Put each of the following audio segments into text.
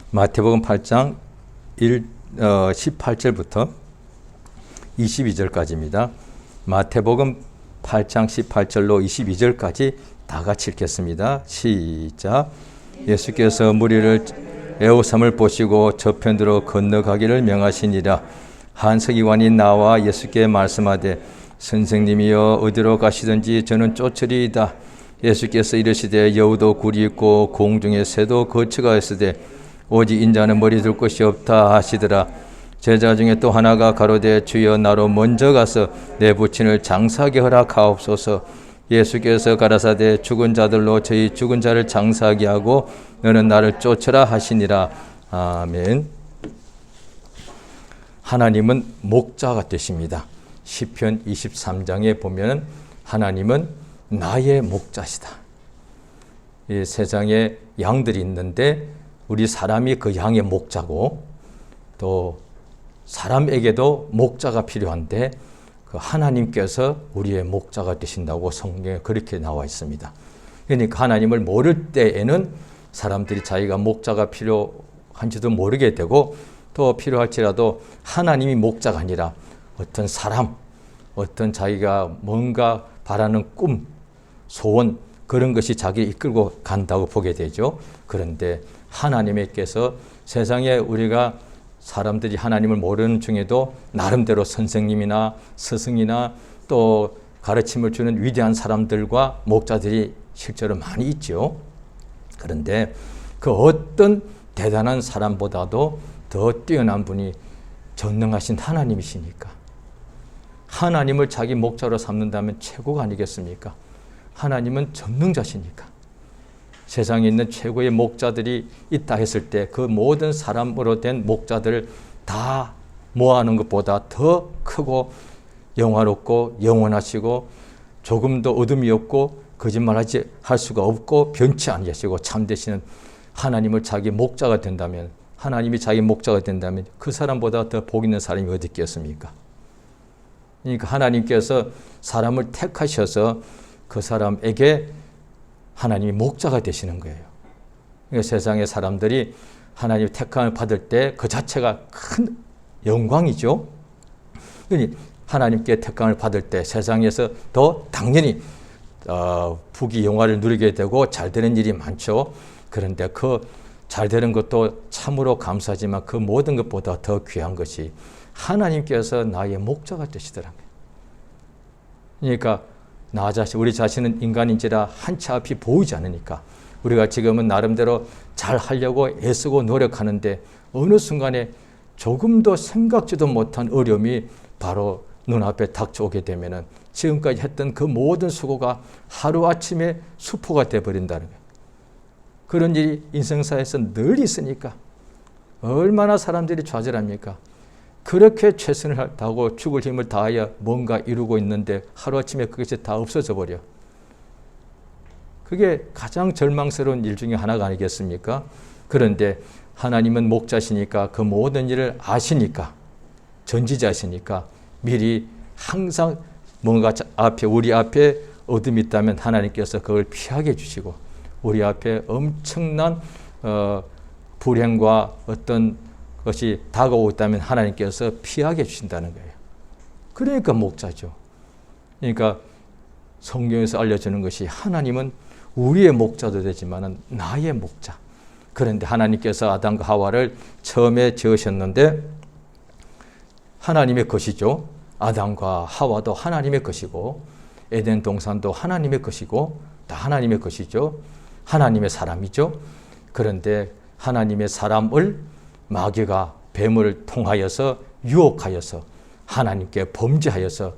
마태복음 8장 18절부터 22절까지입니다. 마태복음 8장 18절로 22절까지 다 같이 읽겠습니다. 시작. 예수께서 무리를 에호삼을 보시고 저편으로 건너가기를 명하시니라. 한 서기관이 나와 예수께 말씀하되 선생님이여 어디로 가시든지 저는 쫓으리이다. 예수께서 이르시되 여우도 굴이 있고 공중에 새도 거처가 있으되 오직 인자는 머리 둘 곳이 없다 하시더라. 제자 중에 또 하나가 가로되 주여 나로 먼저 가서 내 부친을 장사하게 허락하옵소서. 예수께서 가라사대 죽은 자들로 저희 죽은 자를 장사하게 하고 너는 나를 쫓으라 하시니라. 아멘. 하나님은 목자가 되십니다. 시편 23장에 보면 하나님은 나의 목자시다. 이 세상에 양들이 있는데 우리 사람이 그 양의 목자고 또 사람에게도 목자가 필요한데 그 하나님께서 우리의 목자가 되신다고 성경에 그렇게 나와 있습니다. 그러니까 하나님을 모를 때에는 사람들이 자기가 목자가 필요한지도 모르게 되고 또 필요할지라도 하나님이 목자가 아니라 어떤 사람, 어떤 자기가 뭔가 바라는 꿈, 소원 그런 것이 자기를 이끌고 간다고 보게 되죠. 그런데 하나님께서 세상에 우리가 사람들이 하나님을 모르는 중에도 나름대로 선생님이나 스승이나 또 가르침을 주는 위대한 사람들과 목자들이 실제로 많이 있죠. 그런데 그 어떤 대단한 사람보다도 더 뛰어난 분이 전능하신 하나님이시니까 하나님을 자기 목자로 삼는다면 최고가 아니겠습니까? 하나님은 전능자시니까 세상에 있는 최고의 목자들이 있다 했을 때 그 모든 사람으로 된 목자들을 다 모아놓은 것보다 더 크고 영화롭고 영원하시고 조금도 어둠이 없고 거짓말하지 할 수가 없고 변치 아니하시고 참되시는 하나님을 자기 목자가 된다면 하나님이 자기 목자가 된다면 그 사람보다 더 복 있는 사람이 어디 있겠습니까? 그러니까 하나님께서 사람을 택하셔서 그 사람에게 하나님이 목자가 되시는 거예요. 그러니까 세상의 사람들이 하나님의 택함을 받을 때 그 자체가 큰 영광이죠. 그러니 하나님께 택함을 받을 때 세상에서 더 당연히 부귀 영화를 누리게 되고 잘 되는 일이 많죠. 그런데 그 잘 되는 것도 참으로 감사하지만 그 모든 것보다 더 귀한 것이 하나님께서 나의 목자가 되시더라고요. 그러니까 나 자신, 우리 자신은 인간인지라 한치 앞이 보이지 않으니까 우리가 지금은 나름대로 잘 하려고 애쓰고 노력하는데 어느 순간에 조금도 생각지도 못한 어려움이 바로 눈앞에 닥쳐오게 되면은 지금까지 했던 그 모든 수고가 하루아침에 수포가 되어버린다는 거예요. 그런 일이 인생사에서 늘 있으니까 얼마나 사람들이 좌절합니까? 그렇게 최선을 다하고 죽을 힘을 다하여 뭔가 이루고 있는데 하루아침에 그것이 다 없어져 버려. 그게 가장 절망스러운 일 중에 하나가 아니겠습니까? 그런데 하나님은 목자시니까 그 모든 일을 아시니까 전지자시니까 미리 항상 뭔가 우리 앞에 어둠이 있다면 하나님께서 그걸 피하게 해주시고 우리 앞에 엄청난 불행과 어떤 것이 다가오고 있다면 하나님께서 피하게 해주신다는 거예요. 그러니까 목자죠. 그러니까 성경에서 알려주는 것이 하나님은 우리의 목자도 되지만 나의 목자. 그런데 하나님께서 아담과 하와를 처음에 지으셨는데 하나님의 것이죠. 아담과 하와도 하나님의 것이고 에덴 동산도 하나님의 것이고 다 하나님의 것이죠. 하나님의 사람이죠. 그런데 하나님의 사람을 마귀가 뱀을 통하여서 유혹하여서 하나님께 범죄하여서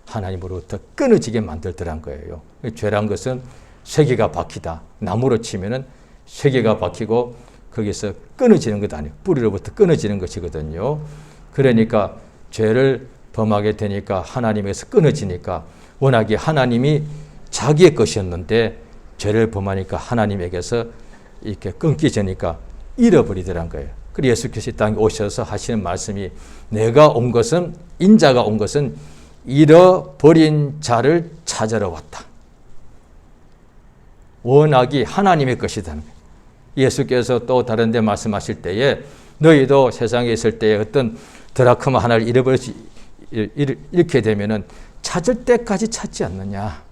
하나님으로부터 끊어지게 만들더란 거예요. 죄란 것은 쇠기가 박히다. 나무로 치면은 쇠기가 박히고 거기서 끊어지는 것 아니에요. 뿌리로부터 끊어지는 것이거든요. 그러니까 죄를 범하게 되니까 하나님에서 끊어지니까 워낙에 하나님이 자기의 것이었는데 죄를 범하니까 하나님에게서 이렇게 끊기지니까 잃어버리더란 거예요. 그래서 예수께서 이 땅에 오셔서 하시는 말씀이 내가 온 것은 인자가 온 것은 잃어버린 자를 찾으러 왔다. 원악이 하나님의 것이라는 거예요. 예수께서 또 다른 데 말씀하실 때에 너희도 세상에 있을 때에 어떤 드라크마 하나를 잃게 되면은 찾을 때까지 찾지 않느냐.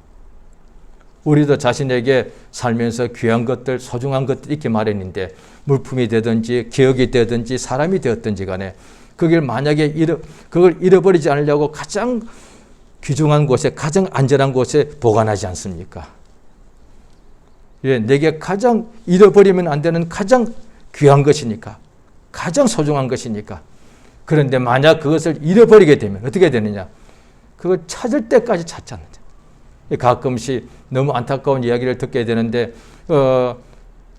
우리도 자신에게 살면서 귀한 것들, 소중한 것들 있기 마련인데 물품이 되든지 기억이 되든지 사람이 되었든지 간에 그걸 만약에 그걸 잃어버리지 않으려고 가장 귀중한 곳에, 가장 안전한 곳에 보관하지 않습니까? 예, 내게 가장 잃어버리면 안 되는 가장 귀한 것이니까, 가장 소중한 것이니까. 그런데 만약 그것을 잃어버리게 되면 어떻게 되느냐? 그걸 찾을 때까지 찾지 않는다. 가끔씩 너무 안타까운 이야기를 듣게 되는데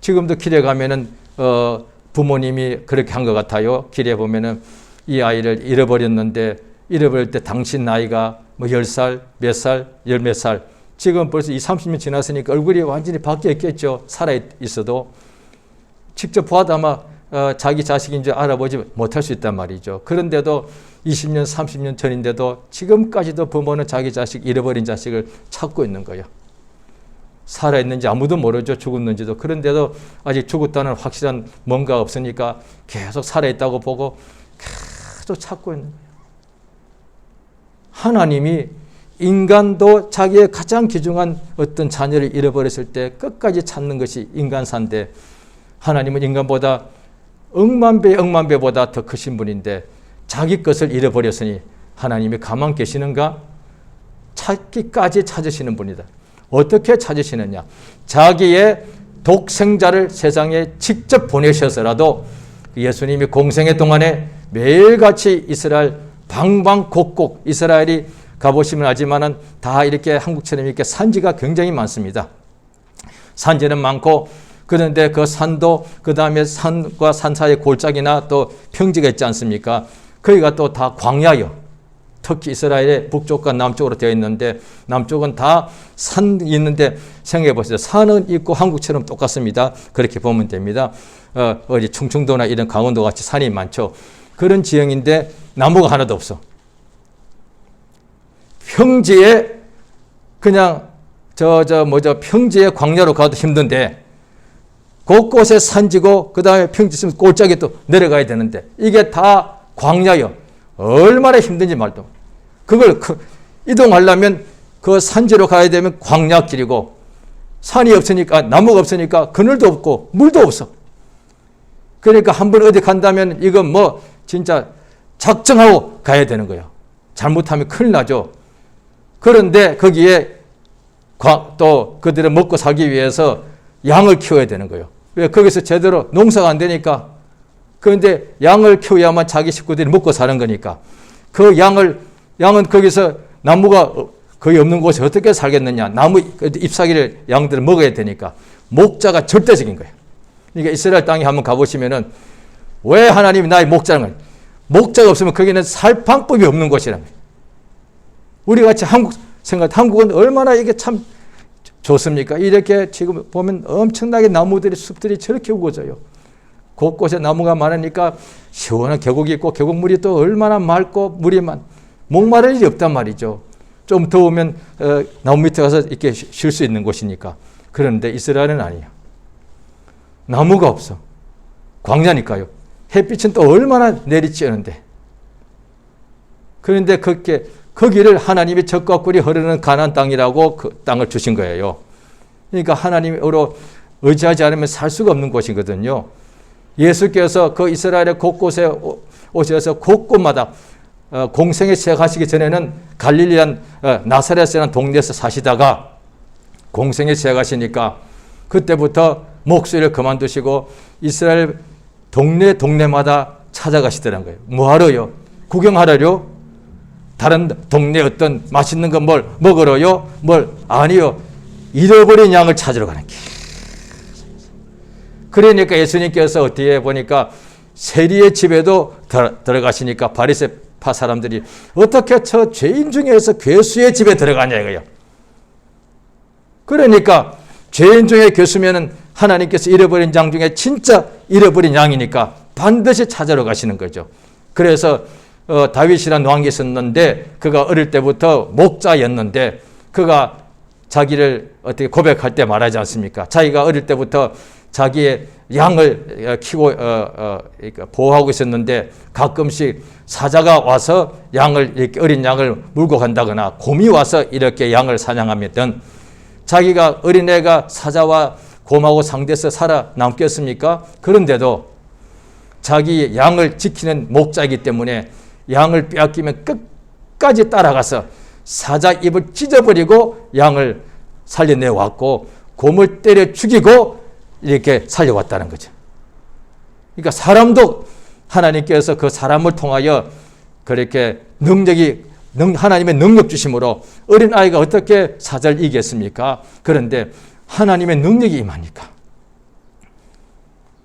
지금도 길에 가면은 부모님이 그렇게 한 것 같아요. 길에 보면은 이 아이를 잃어버렸는데 잃어버릴 때 당신 나이가 뭐 10살, 몇 살, 열 몇 살. 지금 벌써 20, 30년 지났으니까 얼굴이 완전히 바뀌어 있겠죠. 살아있어도. 직접 보아도 아마 자기 자식인지 알아보지 못할 수 있단 말이죠. 그런데도 20년, 30년 전인데도 지금까지도 부모는 자기 자식, 잃어버린 자식을 찾고 있는 거예요. 살아있는지 아무도 모르죠. 죽었는지도. 그런데도 아직 죽었다는 확실한 뭔가 없으니까 계속 살아있다고 보고 계속 찾고 있는 거예요. 하나님이 인간도 자기의 가장 귀중한 어떤 자녀를 잃어버렸을 때 끝까지 찾는 것이 인간사인데 하나님은 인간보다 억만 배보다 더 크신 분인데 자기 것을 잃어버렸으니 하나님이 가만 계시는가? 찾기까지 찾으시는 분이다. 어떻게 찾으시느냐? 자기의 독생자를 세상에 직접 보내셔서라도 예수님이 공생의 동안에 매일같이 이스라엘 방방곡곡 이스라엘이 가보시면 알지만은 다 이렇게 한국처럼 이렇게 산지가 굉장히 많습니다. 산지는 많고 그런데 그 산도 그 다음에 산과 산 사이에 골짜기나 또 평지가 있지 않습니까? 거기가 또 다 광야요. 특히 이스라엘의 북쪽과 남쪽으로 되어 있는데 남쪽은 다 산이 있는데 생각해 보세요. 산은 있고 한국처럼 똑같습니다. 그렇게 보면 됩니다. 어디 충청도나 이런 강원도 같이 산이 많죠. 그런 지형인데 나무가 하나도 없어. 평지에 그냥 평지에 광야로 가도 힘든데 곳곳에 산지고 그 다음에 평지 있으면 골짜기 또 내려가야 되는데 이게 다 광야요. 얼마나 힘든지 말도. 그걸 이동하려면 그 산지로 가야 되면 광야길이고 산이 없으니까 나무가 없으니까 그늘도 없고 물도 없어. 그러니까 한 번 어디 간다면 이건 뭐 진짜 작정하고 가야 되는 거예요. 잘못하면 큰일 나죠. 그런데 거기에 또 그들은 먹고 살기 위해서 양을 키워야 되는 거예요. 왜? 거기서 제대로 농사가 안 되니까. 그런데 양을 키워야만 자기 식구들이 먹고 사는 거니까. 그 양은 거기서 나무가 거의 없는 곳에 어떻게 살겠느냐. 나무 잎사귀를 양들은 먹어야 되니까. 목자가 절대적인 거예요. 그러니까 이스라엘 땅에 한번 가보시면은 왜 하나님이 나의 목자는 거예요. 목자가 없으면 거기는 살 방법이 없는 곳이라는 거예요. 우리 같이 한국은 얼마나 이게 참 좋습니까? 이렇게 지금 보면 엄청나게 나무들이 숲들이 저렇게 우거져요. 곳곳에 나무가 많으니까 시원한 계곡이 있고 계곡물이 또 얼마나 맑고 물이 목마를 일이 없단 말이죠. 좀 더우면 나무 밑에 가서 이렇게 쉴 수 있는 곳이니까. 그런데 이스라엘은 아니에요. 나무가 없어. 광야니까요. 햇빛은 또 얼마나 내리쬐는데. 그런데 거기를 하나님이 젖과 꿀이 흐르는 가나안 땅이라고 그 땅을 주신 거예요. 그러니까 하나님으로 의지하지 않으면 살 수가 없는 곳이거든요. 예수께서 그 이스라엘의 곳곳에 오셔서 곳곳마다 공생에 시작하시기 전에는 갈릴리안 나사렛이라는 동네에서 사시다가 공생에 시작하시니까 그때부터 목소리를 그만두시고 이스라엘 동네마다 찾아가시더란 거예요. 뭐하러요? 구경하러요? 다른 동네 어떤 맛있는 거 뭘 먹으러요? 아니요. 잃어버린 양을 찾으러 가는 게. 그러니까 예수님께서 어떻게 보니까 세리의 집에도 들어가시니까 바리새파 사람들이 어떻게 저 죄인 중에서 괴수의 집에 들어가냐 이거예요. 그러니까 죄인 중에 괴수면은 하나님께서 잃어버린 양 중에 진짜 잃어버린 양이니까 반드시 찾으러 가시는 거죠. 그래서 다윗이라는 왕이 있었는데 그가 어릴 때부터 목자였는데 그가 자기를 어떻게 고백할 때 말하지 않습니까? 자기가 어릴 때부터 자기의 양을 키고 보호하고 있었는데 가끔씩 사자가 와서 양을 이렇게 어린 양을 물고 간다거나 곰이 와서 이렇게 양을 사냥하면 자기가 어린애가 사자와 곰하고 상대해서 살아남겠습니까? 그런데도 자기 양을 지키는 목자이기 때문에 양을 빼앗기면 끝까지 따라가서 사자 입을 찢어버리고 양을 살려내왔고 곰을 때려 죽이고 이렇게 살려왔다는 거죠. 그러니까 사람도 하나님께서 그 사람을 통하여 그렇게 하나님의 능력 주심으로 어린아이가 어떻게 사자를 이기겠습니까? 그런데 하나님의 능력이 임하니까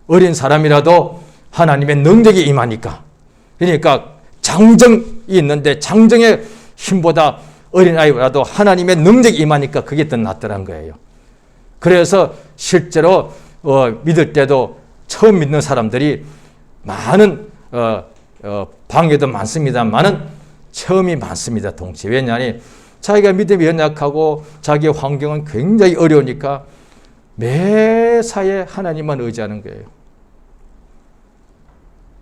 어린 사람이라도 하나님의 능력이 임하니까 그러니까 장정이 있는데 장정의 힘보다 어린아이라도 하나님의 능력이 임하니까 그게 더 낫더란 거예요. 그래서 실제로 믿을 때도 처음 믿는 사람들이 많은 방해도 많습니다만은 처음이 많습니다. 동시에. 왜냐하니 자기가 믿음이 연약하고 자기의 환경은 굉장히 어려우니까 매사에 하나님만 의지하는 거예요.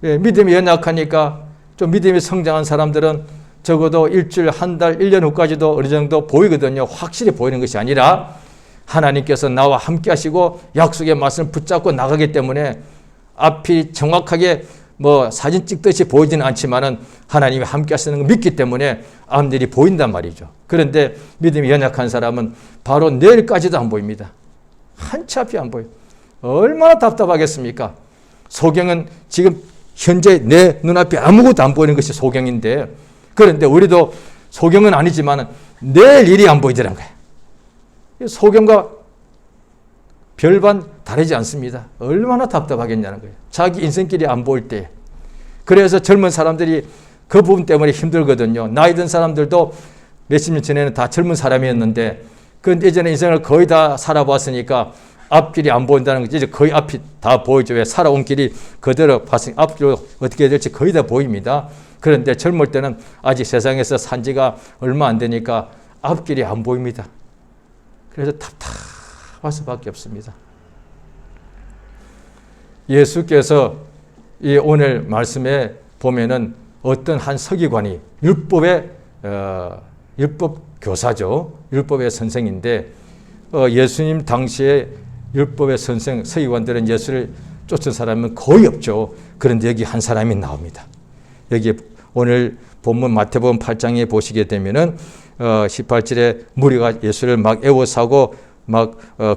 예, 믿음이 연약하니까 좀 믿음이 성장한 사람들은 적어도 일주일, 한 달, 1년 후까지도 어느 정도 보이거든요. 확실히 보이는 것이 아니라 하나님께서 나와 함께 하시고 약속의 말씀을 붙잡고 나가기 때문에 앞이 정확하게 사진 찍듯이 보이지는 않지만은 하나님이 함께 하시는 걸 믿기 때문에 앞일이 보인단 말이죠. 그런데 믿음이 연약한 사람은 바로 내일까지도 안 보입니다. 한치 앞이 안 보여요. 얼마나 답답하겠습니까? 소경은 지금 현재 내 눈앞에 아무것도 안 보이는 것이 소경인데 그런데 우리도 소경은 아니지만 내일 일이 안 보이더란 거예요. 소경과 별반 다르지 않습니다. 얼마나 답답하겠냐는 거예요. 자기 인생길이 안 보일 때. 그래서 젊은 사람들이 그 부분 때문에 힘들거든요. 나이 든 사람들도 몇십 년 전에는 다 젊은 사람이었는데 그런데 이제는 인생을 거의 다 살아봤으니까 앞길이 안 보인다는 거지. 이제 거의 앞이 다 보이죠. 왜 살아온 길이 그대로 봤으니 앞으로 어떻게 될지 거의 다 보입니다. 그런데 젊을 때는 아직 세상에서 산 지가 얼마 안 되니까 앞길이 안 보입니다. 그래서 답답할 수밖에 없습니다. 예수께서 이 오늘 말씀에 보면은 어떤 한 서기관이 율법 교사죠. 율법의 선생인데 예수님 당시에 율법의 선생 서기관들은 예수를 쫓은 사람은 거의 없죠. 그런데 여기 한 사람이 나옵니다. 여기 오늘 본문 마태복음 8장에 보시게 되면은 18절에 무리가 예수를 막 애워싸고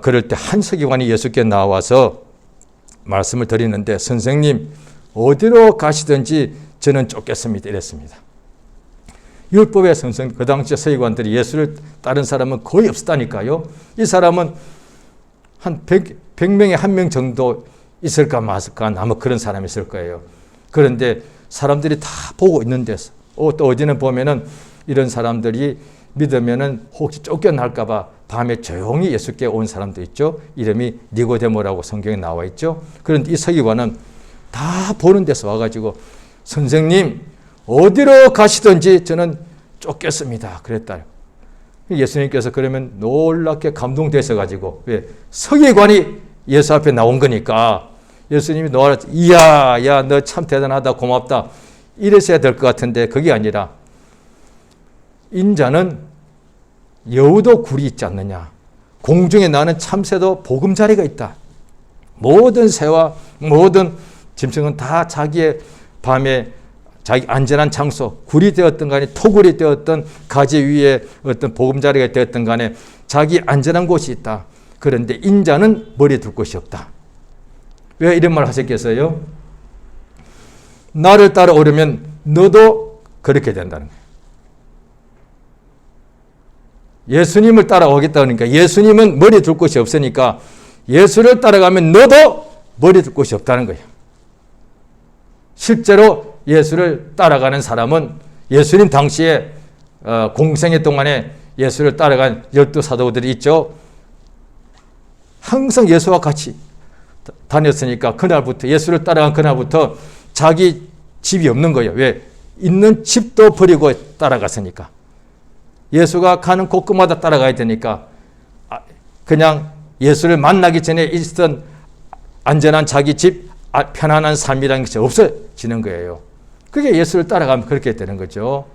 그럴 때 한 서기관이 예수께 나와서 말씀을 드리는데 선생님 어디로 가시든지 저는 쫓겠습니다. 이랬습니다. 율법의 선생 그 당시 서기관들이 예수를 따른 사람은 거의 없었다니까요. 이 사람은 한 100명에 1명 정도 있을까 말까 아마 그런 사람이 있을 거예요. 그런데 사람들이 다 보고 있는 데서 또 어디는 보면은 이런 사람들이 믿으면은 혹시 쫓겨날까 봐 밤에 조용히 예수께 온 사람도 있죠. 이름이 니고데모라고 성경에 나와 있죠. 그런데 이 서기관은 다 보는 데서 와가지고 선생님 어디로 가시든지 저는 쫓겠습니다. 그랬다. 예수님께서 그러면 놀랍게 감동되셔가지고 왜 서기관이 예수 앞에 나온 거니까 예수님이 놀라서 이야 야 너 참 대단하다 고맙다 이랬어야 될 것 같은데 그게 아니라 인자는 여우도 굴이 있지 않느냐. 공중에 나는 참새도 보금자리가 있다. 모든 새와 모든 짐승은 다 자기의 밤에 자기 안전한 장소, 굴이 되었든 간에 토굴이 되었든 가지 위에 어떤 보금자리가 되었든 간에 자기 안전한 곳이 있다. 그런데 인자는 머리에 둘 곳이 없다. 왜 이런 말 하셨겠어요? 나를 따라오려면 너도 그렇게 된다는 거예요. 예수님을 따라오겠다 그러니까 예수님은 머리에 둘 곳이 없으니까 예수를 따라가면 너도 머리에 둘 곳이 없다는 거예요. 실제로 예수를 따라가는 사람은 예수님 당시에 공생애 동안에 예수를 따라간 12사도들이 있죠. 항상 예수와 같이 다녔으니까 그날부터 예수를 따라간 그날부터 자기 집이 없는 거예요. 왜? 있는 집도 버리고 따라갔으니까. 예수가 가는 곳곳마다 따라가야 되니까 그냥 예수를 만나기 전에 있었던 안전한 자기 집, 편안한 삶이라는 것이 없어지는 거예요. 그게 예수를 따라가면 그렇게 되는 거죠.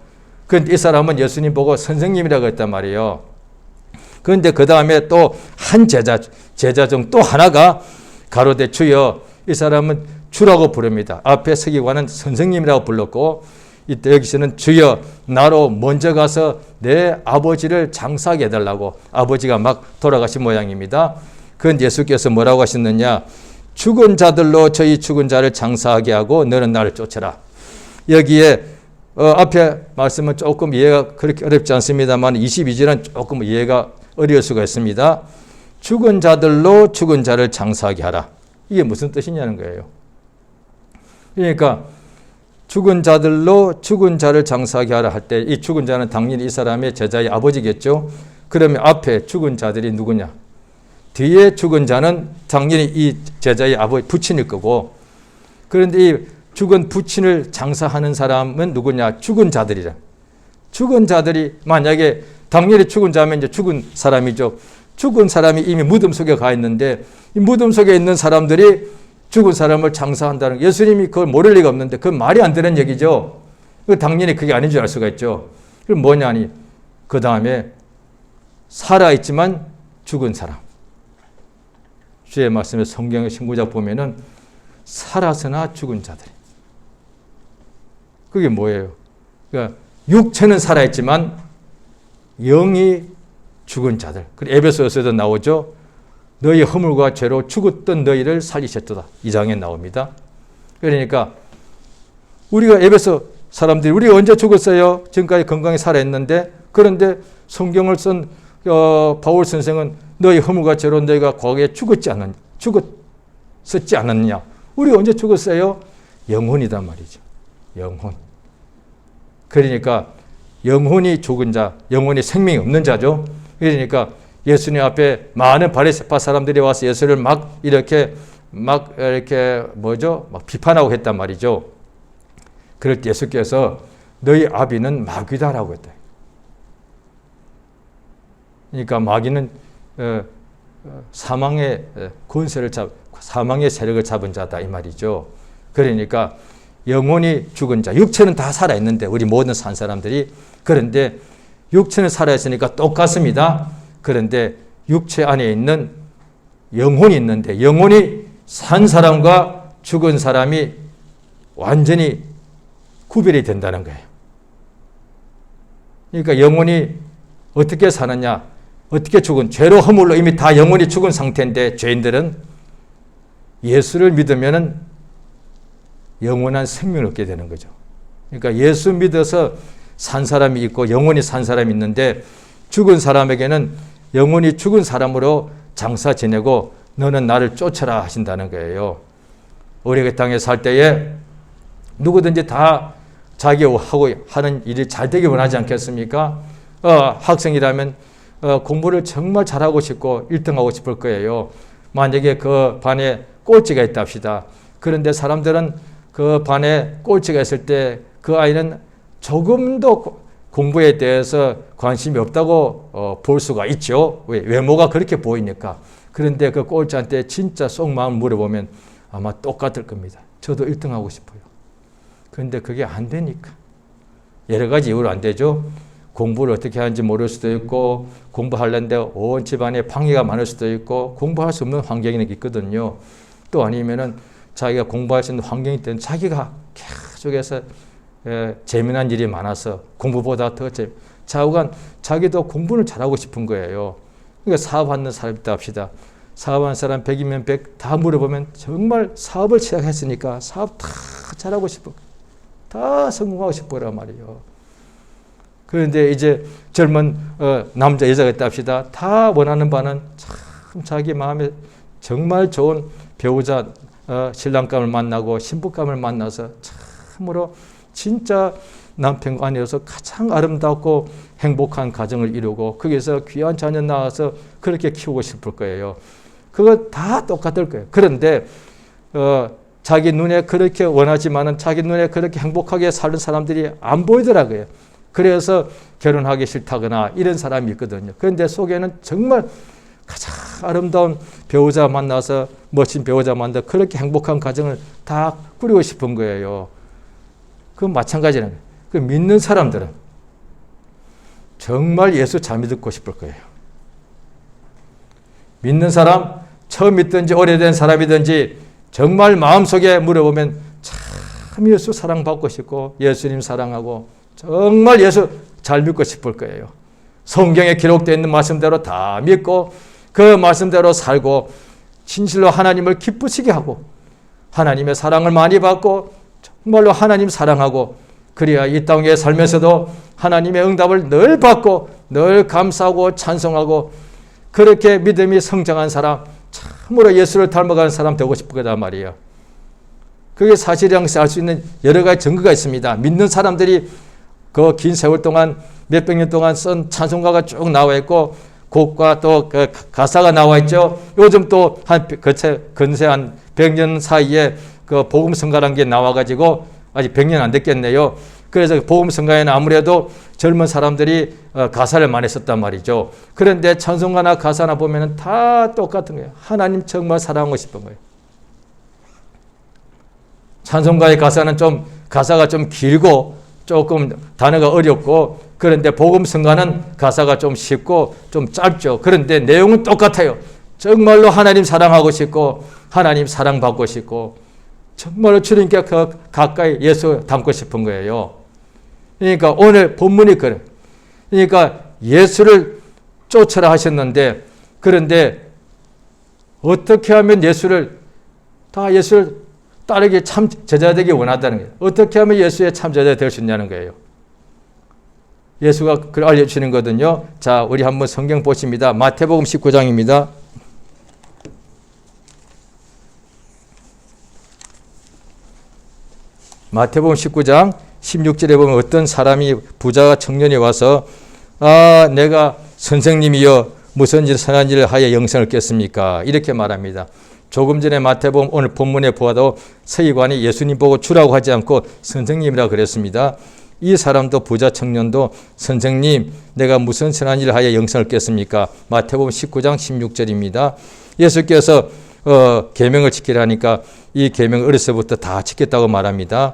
그런데 이 사람은 예수님 보고 선생님이라고 했단 말이에요. 그런데 그 다음에 또 한 제자 중 또 하나가 가로되 주여, 이 사람은 주라고 부릅니다. 앞에 서기관은 선생님이라고 불렀고, 이때 여기서는 주여, 나로 먼저 가서 내 아버지를 장사하게 해달라고. 아버지가 막 돌아가신 모양입니다. 그런데 예수께서 뭐라고 하셨느냐? 죽은 자들로 저희 죽은 자를 장사하게 하고 너는 나를 쫓아라. 여기에 앞에 말씀은 조금 이해가 그렇게 어렵지 않습니다만 22절은 조금 이해가 어려울 수가 있습니다. 죽은 자들로 죽은 자를 장사하게 하라. 이게 무슨 뜻이냐는 거예요. 그러니까 죽은 자들로 죽은 자를 장사하게 하라 할 때 이 죽은 자는 당연히 이 사람의 제자의 아버지겠죠. 그러면 앞에 죽은 자들이 누구냐? 뒤에 죽은 자는 당연히 이 제자의 아버지 부친일 거고, 그런데 이 죽은 부친을 장사하는 사람은 누구냐? 죽은 자들이라. 죽은 자들이 만약에 당연히 죽은 자면 이제 죽은 사람이죠. 죽은 사람이 이미 무덤 속에 가 있는데 이 무덤 속에 있는 사람들이 죽은 사람을 장사한다는 거. 예수님이 그걸 모를 리가 없는데 그건 말이 안 되는 얘기죠. 당연히 그게 아닌 줄 알 수가 있죠. 그럼 뭐냐니? 그 다음에 살아있지만 죽은 사람. 주의 말씀에 성경의 신구작 보면은 살아서나 죽은 자들. 그게 뭐예요? 그러니까 육체는 살아있지만 영이 죽은 자들. 그리고 에베소서에도 나오죠. 너희 허물과 죄로 죽었던 너희를 살리셨도다. 2장에 나옵니다. 그러니까 우리가 에베소 사람들이 우리가 언제 죽었어요? 지금까지 건강히 살아있는데, 그런데 성경을 쓴 바울 선생은 너희 허물과 죄로 너희가 과거에 죽었었지 않았느냐? 우리가 언제 죽었어요? 영혼이단 말이죠. 영혼. 그러니까 영혼이 죽은 자, 영혼이 생명이 없는 자죠. 그러니까 예수님 앞에 많은 바리새파 사람들이 와서 예수를 막 이렇게 비판하고 했단 말이죠. 그럴 때 예수께서 너희 아비는 마귀다라고 했다. 그러니까 마귀는 사망의 권세를 사망의 세력을 잡은 자다 이 말이죠. 그러니까 영혼이 죽은 자, 육체는 다 살아있는데 우리 모든 산 사람들이, 그런데 육체는 살아있으니까 똑같습니다. 그런데 육체 안에 있는 영혼이 있는데 영혼이 산 사람과 죽은 사람이 완전히 구별이 된다는 거예요. 그러니까 영혼이 어떻게 사느냐, 어떻게 죽은, 죄로 허물로 이미 다 영혼이 죽은 상태인데 죄인들은 예수를 믿으면 영원한 생명을 얻게 되는 거죠. 그러니까 예수 믿어서 산 사람이 있고 영원히 산 사람이 있는데, 죽은 사람에게는 영원히 죽은 사람으로 장사 지내고 너는 나를 쫓아라 하신다는 거예요. 우리가 땅에 살 때에 누구든지 다 자기 하는 일이 잘 되길 원하지 않겠습니까? 학생이라면 공부를 정말 잘하고 싶고 1등하고 싶을 거예요. 만약에 그 반에 꼴찌가 있다 합시다. 그런데 사람들은 그 반에 꼴찌가 있을 때 그 아이는 조금도 공부에 대해서 관심이 없다고 볼 수가 있죠. 외모가 그렇게 보이니까. 그런데 그 꼴찌한테 진짜 속마음을 물어보면 아마 똑같을 겁니다. 저도 1등하고 싶어요. 그런데 그게 안 되니까. 여러 가지 이유로 안 되죠. 공부를 어떻게 하는지 모를 수도 있고, 공부하려는데 온 집안에 방해가 많을 수도 있고, 공부할 수 없는 환경이 있거든요. 또 아니면은 자기가 공부할 수 있는 환경이 때문에 자기가 계속해서 재미난 일이 많아서 공부보다 더 좌우간 자기도 공부를 잘하고 싶은 거예요. 그러니까 사업하는 사람 있다 합시다. 사업하는 사람 100이면 100 다 물어보면 정말 사업을 시작했으니까 사업 다 잘하고 싶어. 다 성공하고 싶어란 말이에요. 그런데 이제 젊은 남자, 여자가 있다 합시다. 다 원하는 바는 참 자기 마음에 정말 좋은 배우자, 신랑감을 만나고 신부감을 만나서 참으로 진짜 남편과 아내로서 가장 아름답고 행복한 가정을 이루고 거기서 귀한 자녀 낳아서 그렇게 키우고 싶을 거예요. 그거 다 똑같을 거예요. 그런데 자기 눈에 그렇게 원하지만은 자기 눈에 그렇게 행복하게 사는 사람들이 안 보이더라고요. 그래서 결혼하기 싫다거나 이런 사람이 있거든요. 그런데 속에는 정말 가장 아름다운 배우자 만나서 멋진 배우자 만나 그렇게 행복한 가정을 다 꾸리고 싶은 거예요. 그건 마찬가지는 그 믿는 사람들은 정말 예수 잘 믿고 싶을 거예요. 믿는 사람, 처음 믿든지 오래된 사람이든지 정말 마음속에 물어보면 참 예수 사랑받고 싶고 예수님 사랑하고 정말 예수 잘 믿고 싶을 거예요. 성경에 기록되어 있는 말씀대로 다 믿고 그 말씀대로 살고 진실로 하나님을 기쁘시게 하고 하나님의 사랑을 많이 받고 정말로 하나님 사랑하고 그래야 이 땅에 살면서도 하나님의 응답을 늘 받고 늘 감사하고 찬송하고 그렇게 믿음이 성장한 사람, 참으로 예수를 닮아가는 사람 되고 싶을 거다 말이에요. 그게 사실이라서 알 수 있는 여러 가지 증거가 있습니다. 믿는 사람들이 그 긴 세월 동안 몇백 년 동안 쓴 찬송가가 쭉 나와 있고 곡과 또 그 가사가 나와 있죠. 요즘 또 한 근세 한 100년 사이에 그 복음 성가라는 게 나와가지고 아직 100년 안 됐겠네요. 그래서 복음 성가에는 아무래도 젊은 사람들이 가사를 많이 썼단 말이죠. 그런데 찬송가나 가사나 보면은 다 똑같은 거예요. 하나님 정말 사랑하고 싶은 거예요. 찬송가의 가사는 가사가 좀 길고 조금 단어가 어렵고 그런데 복음 성가는 가사가 좀 쉽고 좀 짧죠. 그런데 내용은 똑같아요. 정말로 하나님 사랑하고 싶고 하나님 사랑받고 싶고 정말로 주님께 가까이 예수 닮고 싶은 거예요. 그러니까 오늘 본문이 그래. 그러니까 예수를 쫓으라 하셨는데 그런데 어떻게 하면 예수를 따르기 참 제자 되기 원하다는 거예요. 어떻게 하면 예수의 참 제자 될 수 있냐는 거예요. 예수가 그걸 알려주시는 거거든요. 자, 우리 한번 성경 보십니다. 마태복음 19장입니다. 마태복음 19장 16절에 보면 어떤 사람이 부자 청년이 와서 내가 선생님이여 무슨 일 선한 일을 하여 영생을 얻겠습니까? 이렇게 말합니다. 조금 전에 마태복음 오늘 본문에 보아도 서기관이 예수님 보고 주라고 하지 않고 선생님이라 그랬습니다. 이 사람도 부자 청년도 선생님 내가 무슨 선한 일을 하여 영생을 얻겠습니까? 마태복음 19장 16절입니다. 예수께서 계명을 지키라니까 이 계명 어려서부터 다 지켰다고 말합니다.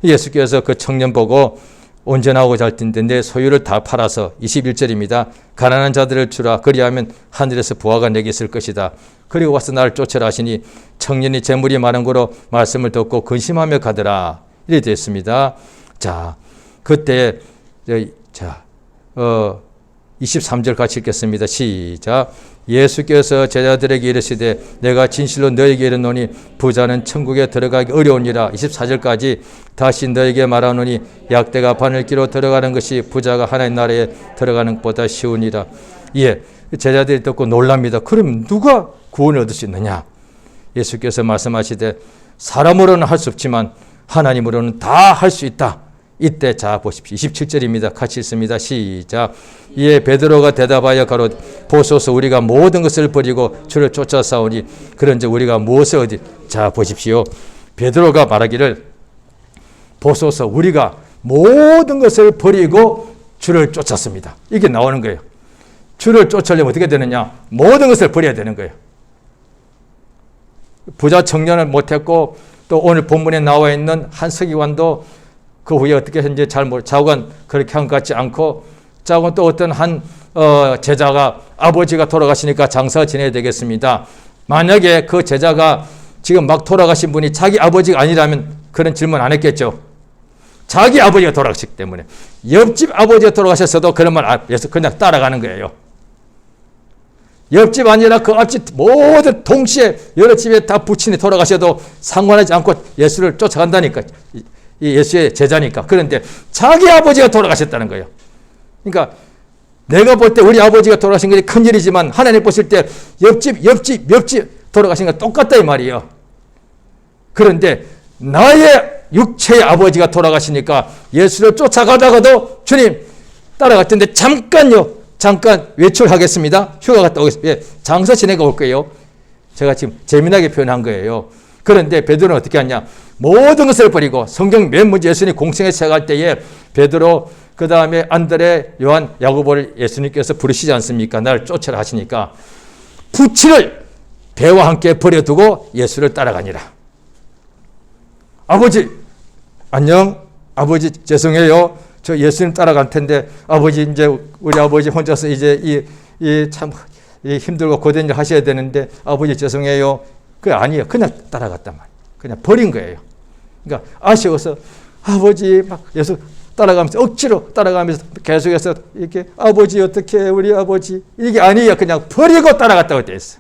예수께서 그 청년 보고 온전하고 잘 뛴데 내 소유를 다 팔아서 21절입니다. 가난한 자들을 주라 그리하면 하늘에서 부하가 내게 있을 것이다. 그리고 와서 나를 쫓으라 하시니 청년이 재물이 많은 거로 말씀을 듣고 근심하며 가더라. 이렇게 됐습니다. 자, 그때 23절 같이 읽겠습니다. 시작. 예수께서 제자들에게 이르시되 내가 진실로 너에게 이르노니 부자는 천국에 들어가기 어려우니라. 24절까지 다시 너에게 말하노니 약대가 바늘기로 들어가는 것이 부자가 하나님 나라에 들어가는 것보다 쉬우니라. 예, 제자들이 듣고 놀랍니다. 그럼 누가 구원을 얻을 수 있느냐? 예수께서 말씀하시되 사람으로는 할 수 없지만 하나님으로는 다 할 수 있다. 이때 자 보십시오. 27절입니다. 같이 읽습니다. 시작. 이에 베드로가 대답하여 가로되 보소서 우리가 모든 것을 버리고 주를 쫓아 싸우니 그런즉 우리가 무엇을 얻이. 자 보십시오. 베드로가 말하기를 보소서 우리가 모든 것을 버리고 주를 쫓았습니다. 이게 나오는 거예요. 주를 쫓으려면 어떻게 되느냐? 모든 것을 버려야 되는 거예요. 부자 청년을 못했고 또 오늘 본문에 나와 있는 한 서기관도 그 후에 어떻게 했는지 잘 모르, 자고는 그렇게 한 것 같지 않고, 자고는 또 어떤 한 제자가 아버지가 돌아가시니까 장사 지내야 되겠습니다. 만약에 그 제자가 지금 막 돌아가신 분이 자기 아버지가 아니라면 그런 질문 안 했겠죠. 자기 아버지가 돌아가셨기 때문에. 옆집 아버지가 돌아가셨어도 그런 말 안 해서 그냥 따라가는 거예요. 옆집 아니라 그 앞집 모두 동시에 여러 집에 다 부친이 돌아가셔도 상관하지 않고 예수를 쫓아간다니까. 예수의 제자니까. 그런데 자기 아버지가 돌아가셨다는 거예요. 그러니까 내가 볼 때 우리 아버지가 돌아가신 것이 큰일이지만 하나님 보실 때 옆집 돌아가신 건 똑같다 이 말이에요. 그런데 나의 육체의 아버지가 돌아가시니까 예수를 쫓아가다가도 주님 따라갈 텐데 잠깐 외출하겠습니다. 휴가 갔다 오겠습니다. 예, 장사 지내가 올 거예요. 제가 지금 재미나게 표현한 거예요. 그런데 베드로는 어떻게 하냐? 모든 것을 버리고 성경 맨 먼저 예수님이 공생에 시작할 때에 베드로 그 다음에 안드레, 요한, 야고보를 예수님께서 부르시지 않습니까? 나를 쫓으라 하시니까 부치를 배와 함께 버려두고 예수를 따라가니라. 아버지, 안녕. 아버지, 죄송해요. 저 예수님 따라갈 텐데, 아버지, 이제 우리 아버지 혼자서 이제 참 힘들고 고된 일 하셔야 되는데, 아버지, 죄송해요. 그게 아니에요. 그냥 따라갔단 말이에요. 그냥 버린 거예요. 그러니까 아쉬워서 아버지 막 예수 따라가면서 억지로 따라가면서 계속해서 이렇게 아버지 어떻게 우리 아버지 이게 아니에요. 그냥 버리고 따라갔다고 돼 있어.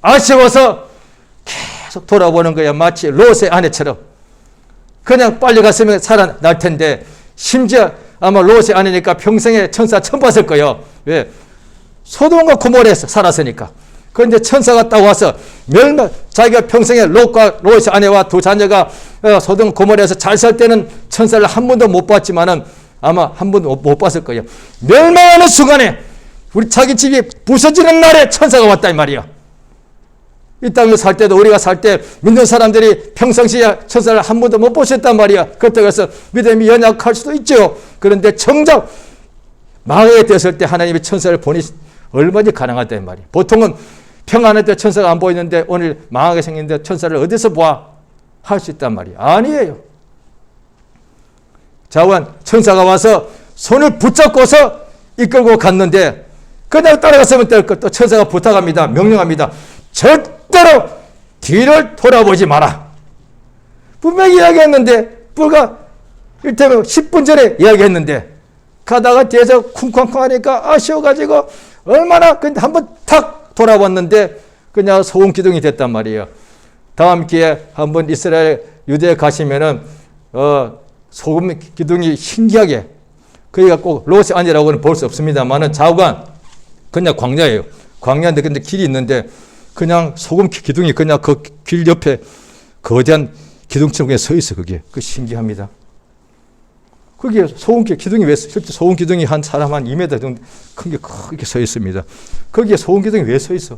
아쉬워서 계속 돌아보는 거야. 마치 롯의 아내처럼. 그냥 빨리 갔으면 살아날 텐데 심지어 아마 롯의 아내니까 평생에 천사 처음 봤을 거예요. 왜? 소돔과 고모라에서 살았으니까. 그런데 천사가 딱 와서 자기가 평생에 롯과 롯의 아내와 두 자녀가 소돔 고모라에서 잘 살 때는 천사를 한 번도 못 봤지만은 아마 한 번도 못 봤을 거예요. 멸망하는 순간에 우리 자기 집이 부서지는 날에 천사가 왔다 이 말이야. 이 땅에 살 때도 우리가 살 때 믿는 사람들이 평상시에 천사를 한 번도 못 보셨단 말이야. 그렇다고 해서 믿음이 연약할 수도 있죠. 그런데 정작 망하게 되었을 때 하나님이 천사를 보니 얼마나 가능하단 말이야. 보통은 평안할 때 천사가 안 보이는데 오늘 망하게 생겼는데 천사를 어디서 봐? 할 수 있단 말이야. 아니에요. 자원 천사가 와서 손을 붙잡고서 이끌고 갔는데 그냥 따라갔으면 될 것. 또 천사가 부탁합니다. 명령합니다. 절대로 뒤를 돌아보지 마라. 분명히 이야기했는데 불과 이를테면 10분 전에 이야기했는데 가다가 뒤에서 쿵쾅쿵 하니까 아쉬워가지고 얼마나 근데 한번 탁 돌아봤는데 그냥 소금 기둥이 됐단 말이에요. 다음 기회에 한번 이스라엘 유대에 가시면은 소금 기둥이 신기하게 그러니까 꼭 롯이 아니라고는 볼 수 없습니다만은 좌우간 그냥 광야예요. 광야인데 근데 길이 있는데 그냥 소금 기둥이 그냥 그 길 옆에 거대한 기둥처럼 그냥 서 있어. 그게 그 신기합니다. 그게 소금 기둥이 왜 실제 소금 기둥이 한 사람 한 2m 정도 큰 게 크게 서 있습니다. 거기에 소금 기둥이 왜 서 있어?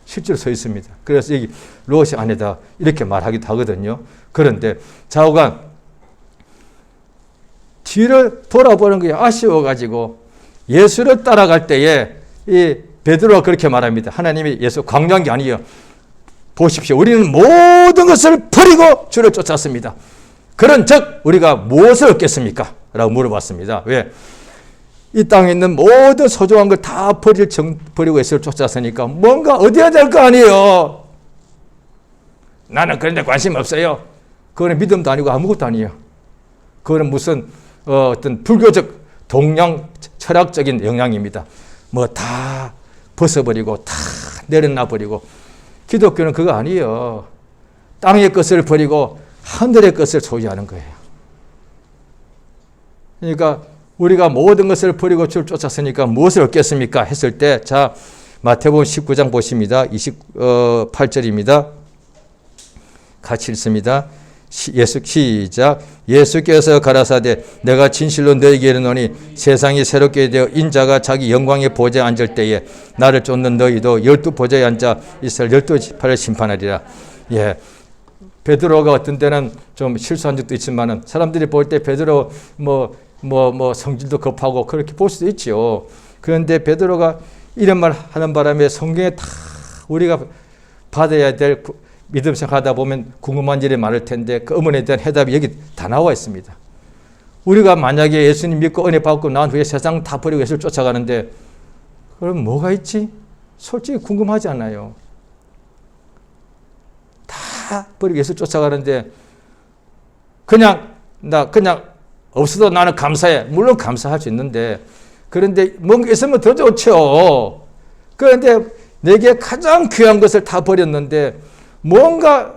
실제로 서 있습니다. 그래서 여기 롯이 아니다 이렇게 말하기도 하거든요. 그런데 좌우간 뒤를 돌아보는 게 아쉬워가지고 예수를 따라갈 때에 이 베드로가 그렇게 말합니다. 하나님이 예수 광야한 게 아니에요. 보십시오. 우리는 모든 것을 버리고 주를 쫓았습니다. 그런 즉 우리가 무엇을 얻겠습니까? 라고 물어봤습니다. 왜? 이 땅에 있는 모든 소중한 걸 다 버리고 예수를 쫓았으니까 뭔가 얻어야 될 거 아니에요. 나는 그런 데 관심 없어요. 그거는 믿음도 아니고 아무것도 아니에요. 그거는 무슨 어떤 불교적 동양 철학적인 영향입니다. 뭐 다 벗어버리고 다 내려놔버리고 기독교는 그거 아니에요. 땅의 것을 버리고 하늘의 것을 소유하는 거예요. 그러니까 우리가 모든 것을 버리고 주를 쫓았으니까 무엇을 얻겠습니까? 했을 때 자 마태복음 19장 보십니다. 28절입니다. 같이 읽습니다. 시작. 예수께서 가라사대 내가 진실로 너희에게 이르노니 세상이 새롭게 되어 인자가 자기 영광의 보좌에 앉을 때에 나를 쫓는 너희도 12 보좌에 앉아 이스라엘 12지파를 심판하리라. 예. 베드로가 어떤 때는 좀 실수한 적도 있지만은 사람들이 볼 때 베드로 뭐 성질도 급하고 그렇게 볼 수도 있죠. 그런데 베드로가 이런 말 하는 바람에 성경에 다 우리가 받아야 될 믿음 생활하다 보면 궁금한 일이 많을 텐데 그 의문에 대한 해답이 여기 다 나와 있습니다. 우리가 만약에 예수님 믿고 은혜 받고 난 후에 세상 다 버리고 예수를 쫓아가는데 그럼 뭐가 있지? 솔직히 궁금하지 않아요. 다 버리고 예수 쫓아가는데 그냥 없어도 나는 감사해. 물론 감사할 수 있는데 그런데 뭔가 있으면 더 좋죠. 그런데 내게 가장 귀한 것을 다 버렸는데 뭔가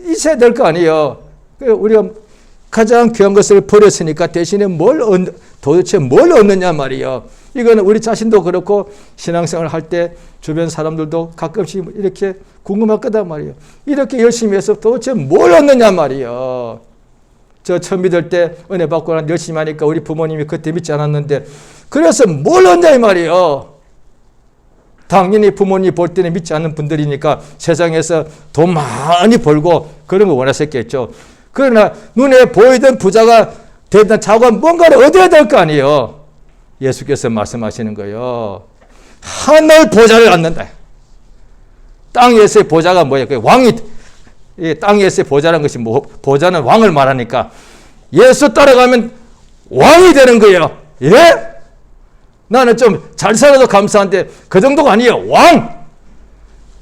있어야 될 거 아니에요. 우리가 가장 귀한 것을 버렸으니까 대신에 도대체 뭘 얻느냐 말이에요. 이거는 우리 자신도 그렇고 신앙생활을 할 때 주변 사람들도 가끔씩 이렇게 궁금할 거단 말이에요. 이렇게 열심히 해서 도대체 뭘 얻느냐 말이에요. 저 처음 믿을 때 은혜 받고 열심히 하니까 우리 부모님이 그때 믿지 않았는데 그래서 뭘 얻냐 이 말이에요. 당연히 부모님 볼 때는 믿지 않는 분들이니까 세상에서 돈 많이 벌고 그런 거 원하셨겠죠. 그러나 눈에 보이던 부자가 되던 자가 뭔가를 얻어야 될 거 아니에요. 예수께서 말씀하시는 거예요. 하늘 보좌를 갖는다. 땅에서의 보좌가 뭐예요? 그 왕이, 땅에서의 보좌라는 것이 뭐, 보좌는 왕을 말하니까 예수 따라가면 왕이 되는 거예요. 예? 나는 좀 잘 살아도 감사한데 그 정도가 아니에요. 왕!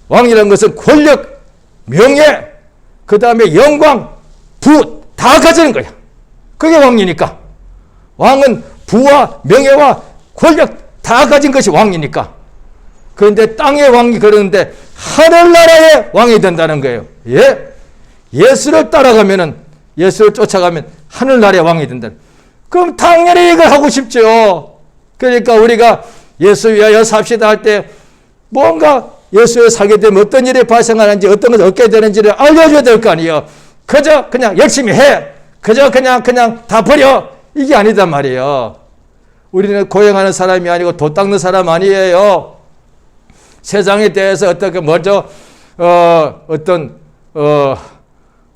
왕이라는 것은 권력, 명예, 그 다음에 영광, 부 다 가지는 거야. 그게 왕이니까. 왕은 부와 명예와 권력 다 가진 것이 왕이니까. 그런데 땅의 왕이 그러는데 하늘나라의 왕이 된다는 거예요. 예? 예수를 따라가면은, 예수를 쫓아가면 하늘나라의 왕이 된다. 그럼 당연히 이걸 하고 싶죠. 그러니까 우리가 예수 위하여 삽시다 할 때 뭔가 예수에 살게 되면 어떤 일이 발생하는지 어떤 것을 얻게 되는지를 알려줘야 될 거 아니에요. 그저 그냥 열심히 해. 그저 그냥 다 버려. 이게 아니단 말이에요. 우리는 고행하는 사람이 아니고 도 닦는 사람 아니에요. 세상에 대해서 어떻게 먼저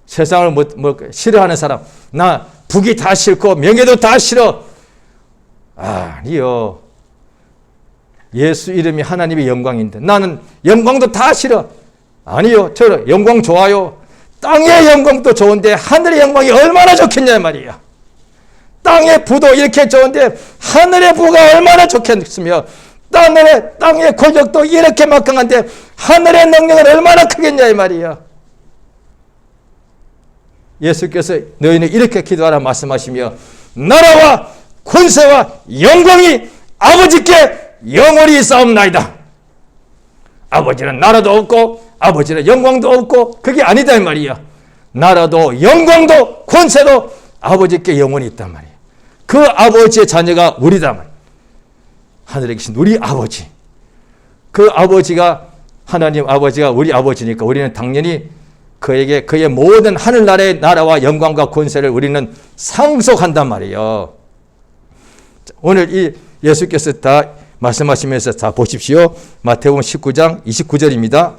세상을 싫어하는 사람. 나 북이 다 싫고 명예도 다 싫어. 아니요. 예수 이름이 하나님의 영광인데 나는 영광도 다 싫어. 아니요. 저 영광 좋아요. 땅의 영광도 좋은데 하늘의 영광이 얼마나 좋겠냐 말이야. 땅의 부도 이렇게 좋은데 하늘의 부가 얼마나 좋겠으며 땅의 권력도 이렇게 막강한데 하늘의 능력은 얼마나 크겠냐 이 말이야. 예수께서 너희는 이렇게 기도하라 말씀하시며 나라와 권세와 영광이 아버지께 영원히 있사옵나이다. 아버지는 나라도 없고 아버지는 영광도 없고 그게 아니다 이 말이야. 나라도 영광도 권세도 아버지께 영원히 있단 말이야. 그 아버지의 자녀가 우리다 말이야. 하늘에 계신 우리 아버지. 그 아버지가 하나님 아버지가 우리 아버지니까 우리는 당연히 그에게 그의 모든 하늘나라의 나라와 영광과 권세를 우리는 상속한단 말이에요. 오늘 이 예수께서 다 말씀하시면서 다 보십시오. 마태복음 19장 29절입니다.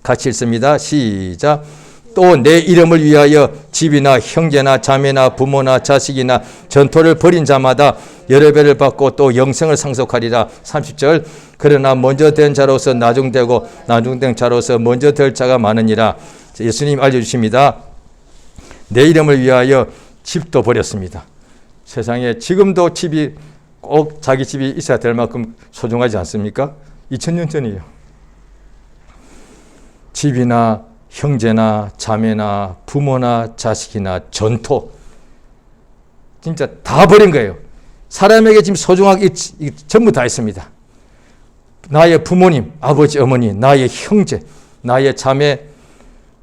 같이 읽습니다. 시작. 또 내 이름을 위하여 집이나 형제나 자매나 부모나 자식이나 전토를 벌인 자마다 여러 배를 받고 또 영생을 상속하리라. 30절. 그러나 먼저 된 자로서 나중되고 나중된 자로서 먼저 될 자가 많으니라. 예수님 알려주십니다. 내 이름을 위하여 집도 버렸습니다. 세상에 지금도 집이 꼭 자기 집이 있어야 될 만큼 소중하지 않습니까? 2000년 전이에요. 집이나 형제나 자매나 부모나 자식이나 전토 진짜 다 버린 거예요. 사람에게 지금 소중하게 전부 다 있습니다. 나의 부모님, 아버지, 어머니, 나의 형제, 나의 자매,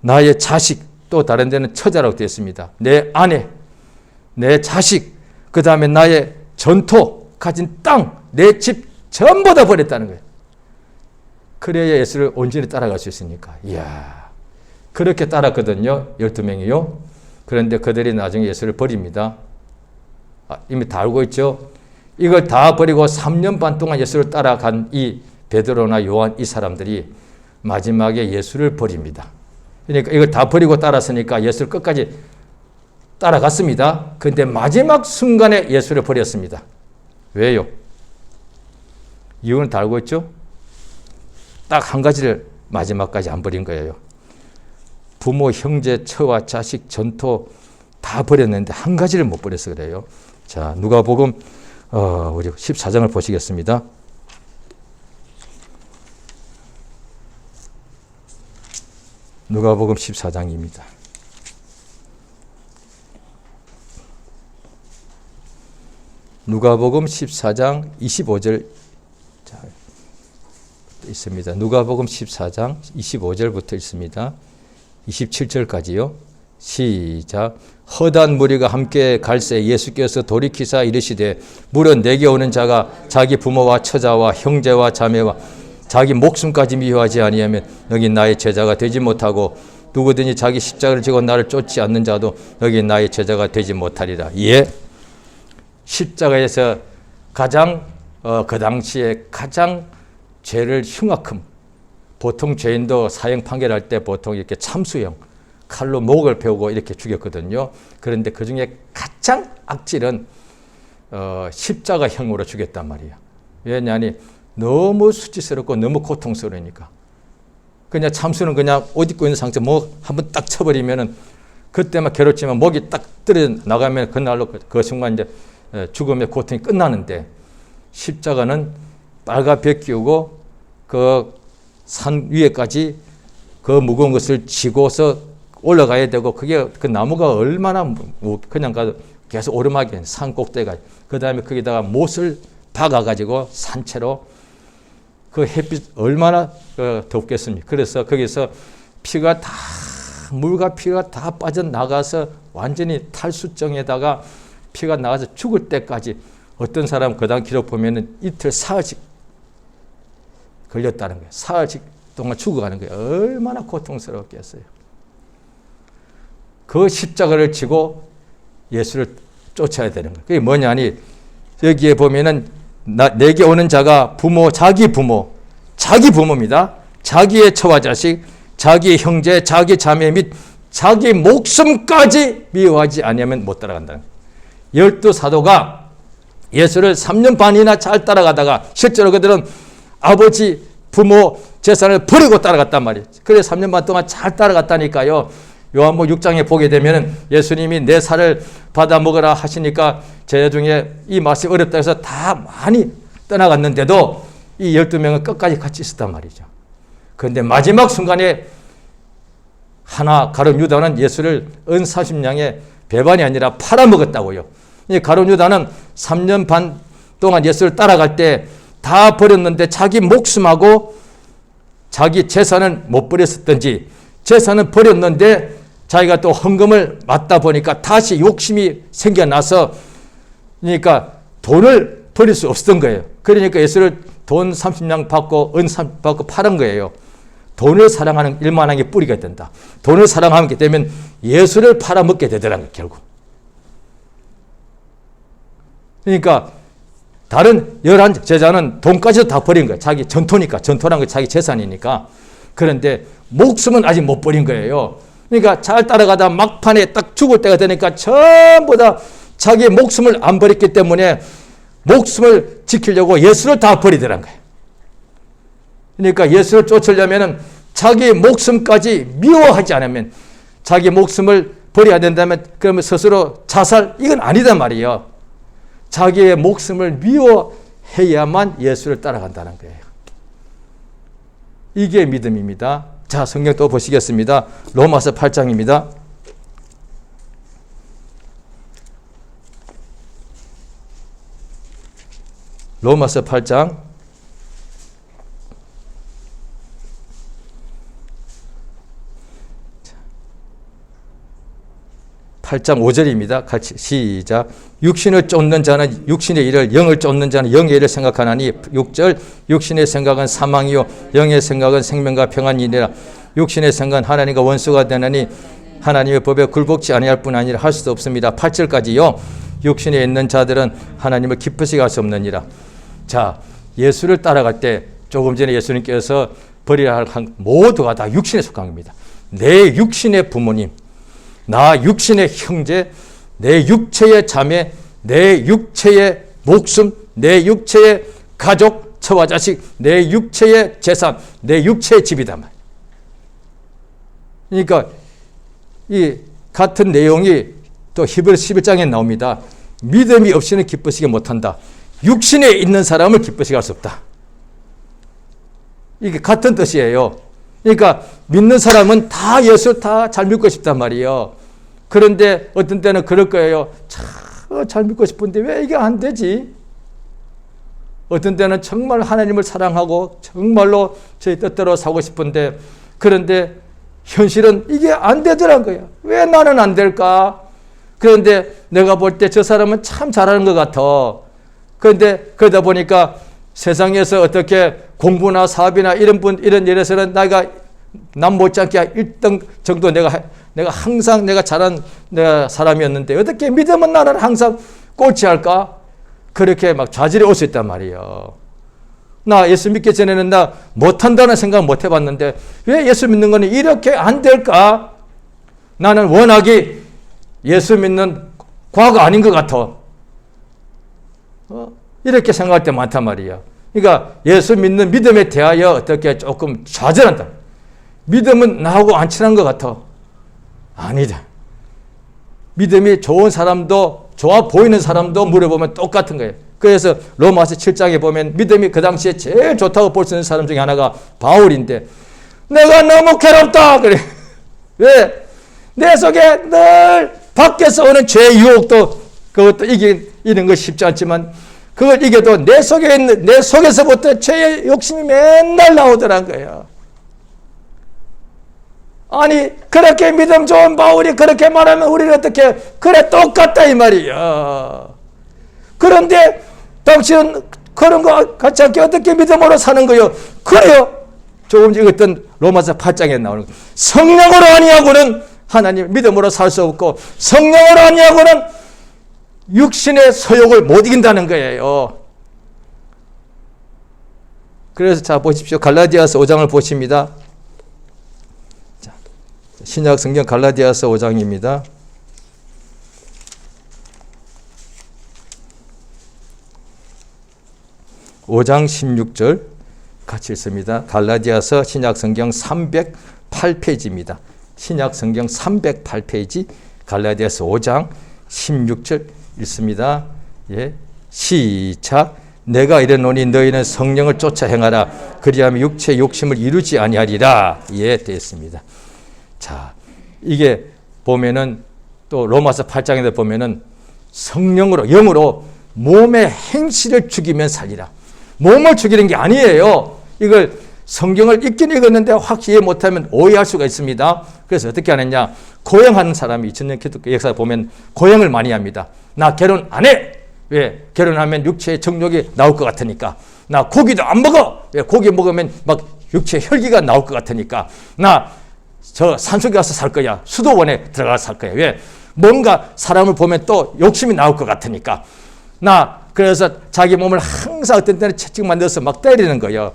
나의 자식, 또 다른 데는 처자라고 되어 있습니다. 내 아내, 내 자식, 그 다음에 나의 전토, 가진 땅, 내 집 전부 다 버렸다는 거예요. 그래야 예수를 온전히 따라갈 수 있으니까. 이야. 그렇게 따랐거든요. 12명이요. 그런데 그들이 나중에 예수를 버립니다. 이미 다 알고 있죠. 이걸 다 버리고 3년 반 동안 예수를 따라간 이 베드로나 요한 이 사람들이 마지막에 예수를 버립니다. 그러니까 이걸 다 버리고 따랐으니까 예수를 끝까지 따라갔습니다. 그런데 마지막 순간에 예수를 버렸습니다. 왜요? 이유는 다 알고 있죠? 딱 한 가지를 마지막까지 안 버린 거예요. 부모, 형제, 처와 자식, 전토 다 버렸는데 한 가지를 못 버려서 그래요. 자, 누가복음 우리 14장을 보시겠습니다. 누가복음 14장입니다. 누가복음 14장 25절 있습니다. 누가복음 14장 25절부터 있습니다. 27절까지요. 시작. 허다한 무리가 함께 갈새 예수께서 돌이키사 이르시되 무려 내게 오는 자가 자기 부모와 처자와 형제와 자매와 자기 목숨까지 미워하지 아니하면 여기 나의 제자가 되지 못하고 누구든지 자기 십자가를 지고 나를 쫓지 않는 자도 여기 나의 제자가 되지 못하리라. 예. 십자가에서 가장 그 당시에 가장 죄를 흉악함. 보통 죄인도 사형 판결할 때 보통 이렇게 참수형, 칼로 목을 베우고 이렇게 죽였거든요. 그런데 그 중에 가장 악질은 십자가형으로 죽였단 말이에요. 왜냐하니 너무 수치스럽고 너무 고통스러우니까. 그냥 참수는 그냥 옷 입고 있는 상태 목 한번 딱 쳐버리면은 그때만 괴롭지만 목이 딱 떨어져 나가면 그날로 그 순간 이제 죽음의 고통이 끝나는데, 십자가는 빨간 벽 끼우고 그 산 위에까지 그 무거운 것을 지고서 올라가야 되고, 그게 그 나무가 얼마나 그냥 가도 계속 오르막이 산 꼭대기까지, 그 다음에 거기다가 못을 박아가지고 산채로 그 햇빛 얼마나 덥겠습니까? 그래서 거기서 피가 다, 물과 피가 다 빠져나가서 완전히 탈수증에다가 피가 나가서 죽을 때까지, 어떤 사람 그 다음 기록 보면은 이틀 사흘씩 걸렸다는 거예요. 사흘씩 동안 죽어가는 거예요. 얼마나 고통스럽겠어요. 그 십자가를 지고 예수를 쫓아야 되는 거예요. 그게 뭐냐니, 여기에 보면은 내게 오는 자가 자기 부모입니다. 자기의 처와 자식, 자기 형제, 자기 자매 및 자기 목숨까지 미워하지 않으면 못 따라간다는 거예요. 12사도가 예수를 3년 반이나 잘 따라가다가 실제로 그들은 아버지, 부모, 재산을 버리고 따라갔단 말이에요. 그래서 3년 반 동안 잘 따라갔다니까요. 요한복음 6장에 보게 되면은 예수님이 내 살을 받아 먹으라 하시니까 제자 중에 이 말씀이 어렵다 해서 다 많이 떠나갔는데도 이 12명은 끝까지 같이 있었단 말이죠. 그런데 마지막 순간에 가룟 유다는 예수를 은 30냥의 배반이 아니라 팔아먹었다고요. 이 가룟 유다는 3년 반 동안 예수를 따라갈 때 다 버렸는데 자기 목숨하고 자기 재산은 못 버렸었던지, 재산은 버렸는데 자기가 또 헌금을 맞다 보니까 다시 욕심이 생겨나서, 그러니까 돈을 버릴 수 없었던 거예요. 그러니까 예수를 돈 30냥 받고 은 30 받고 팔은 거예요. 돈을 사랑하는 일만한 게 뿌리가 된다. 돈을 사랑하게 되면 예수를 팔아먹게 되더라고요, 결국. 그러니까 다른 11 제자는 돈까지도 다 버린 거예요. 자기 전토라는 게 자기 재산이니까. 그런데 목숨은 아직 못 버린 거예요. 그러니까 잘 따라가다 막판에 딱 죽을 때가 되니까 전부 다 자기 목숨을 안 버렸기 때문에 목숨을 지키려고 예수를 다 버리더란 거예요. 그러니까 예수를 쫓으려면 자기 목숨까지 미워하지 않으면, 자기 목숨을 버려야 된다면 그러면 스스로 자살, 이건 아니단 말이에요. 자기의 목숨을 미워해야만 예수를 따라간다는 거예요. 이게 믿음입니다. 자, 성경 또 보시겠습니다. 로마서 8장입니다. 로마서 8장 8장 5절입니다. 같이 시작. 육신을 쫓는 자는 육신의 일을, 영을 쫓는 자는 영의 일을 생각하나니. 6절. 육신의 생각은 사망이요 영의 생각은 생명과 평안이니라. 육신의 생각은 하나님과 원수가 되나니 하나님의 법에 굴복지 아니할 뿐 아니라 할 수도 없습니다. 8절까지요. 육신에 있는 자들은 하나님을 기쁘시게 할 수 없느니라. 자, 예수를 따라갈 때 조금 전에 예수님께서 버려야 할 모두가 다 육신에 속한 겁니다. 내 육신의 부모님, 나 육신의 형제, 내 육체의 자매, 내 육체의 목숨, 내 육체의 가족, 처와 자식, 내 육체의 재산, 내 육체의 집이다. 그러니까 이 같은 내용이 또 히브리서 11장에 나옵니다. 믿음이 없이는 기쁘시게 못한다. 육신에 있는 사람을 기쁘시게 할 수 없다. 이게 같은 뜻이에요. 그러니까 믿는 사람은 다 예수 다 잘 믿고 싶단 말이에요. 그런데 어떤 때는 그럴 거예요. 잘 믿고 싶은데 왜 이게 안 되지? 어떤 때는 정말 하나님을 사랑하고 정말로 저희 뜻대로 사고 싶은데, 그런데 현실은 이게 안 되더란 거예요. 왜 나는 안 될까? 그런데 내가 볼 때 저 사람은 참 잘하는 것 같아. 그런데 그러다 보니까 세상에서 어떻게 공부나 사업이나 이런 일에서는 남 못지않게 1등 정도 내가 항상 내가 잘한 사람이었는데 어떻게 믿으면 나는 항상 꼴찌 할까? 그렇게 막 좌절이 올 수 있단 말이에요. 나 예수 믿기 전에는 나 못한다는 생각 못 해봤는데 왜 예수 믿는 거는 이렇게 안 될까? 나는 워낙에 예수 믿는 과가 아닌 것 같아. 이렇게 생각할 때 많단 말이에요. 그러니까 예수 믿는 믿음에 대하여 어떻게 조금 좌절한다. 믿음은 나하고 안 친한 것 같아. 아니다. 믿음이 좋은 사람도 좋아 보이는 사람도 물어보면 똑같은 거예요. 그래서 로마서 7장에 보면 믿음이 그 당시에 제일 좋다고 볼 수 있는 사람 중에 하나가 바울인데 내가 너무 괴롭다. 그래. 왜? 내 속에 늘 밖에서 오는 죄의 유혹도 그것도 이기는 거 쉽지 않지만 그걸 이겨도 내 속에 있는 내 속에서부터 죄의 욕심이 맨날 나오더란 거예요. 아니 그렇게 믿음 좋은 바울이 그렇게 말하면 우리는 어떻게 그래 똑같다 이 말이야. 그런데 당신은 그런 거 같지 않게 어떻게 믿음으로 사는 거요? 그래요. 조금 전에 읽었던 로마서 8장에 나오는 거. 성령으로 아니하고는 하나님 믿음으로 살 수 없고 성령으로 아니하고는 육신의 소욕을 못 이긴다는 거예요. 그래서 자 보십시오. 갈라디아서 5장을 보십니다. 자, 신약 성경 갈라디아서 5장입니다. (5장 16절) 같이 읽습니다. 갈라디아서 신약 성경 308페이지입니다. 신약 성경 308페이지 갈라디아서 5장 16절 읽습니다. 예, 시작. 내가 이르노니 너희는 성령을 쫓아 행하라. 그리하면 육체의 욕심을 이루지 아니하리라. 예, 되었습니다. 자, 이게 보면은 또 로마서 8장에도 보면은 성령으로 영으로 몸의 행실을 죽이면 살리라. 몸을 죽이는 게 아니에요. 이걸 성경을 읽긴 읽었는데 확실히 이해 못하면 오해할 수가 있습니다. 그래서 어떻게 하느냐. 고행하는 사람이 2000년 기독교 역사에 보면 고행을 많이 합니다. 나 결혼 안 해. 왜? 결혼하면 육체의 정욕이 나올 것 같으니까. 나 고기도 안 먹어. 왜? 고기 먹으면 막 육체의 혈기가 나올 것 같으니까. 나 저 산속에 가서 살 거야. 수도원에 들어가서 살 거야. 왜? 뭔가 사람을 보면 또 욕심이 나올 것 같으니까. 나 그래서 자기 몸을 항상 어떤 때는 채찍 만들어서 막 때리는 거예요.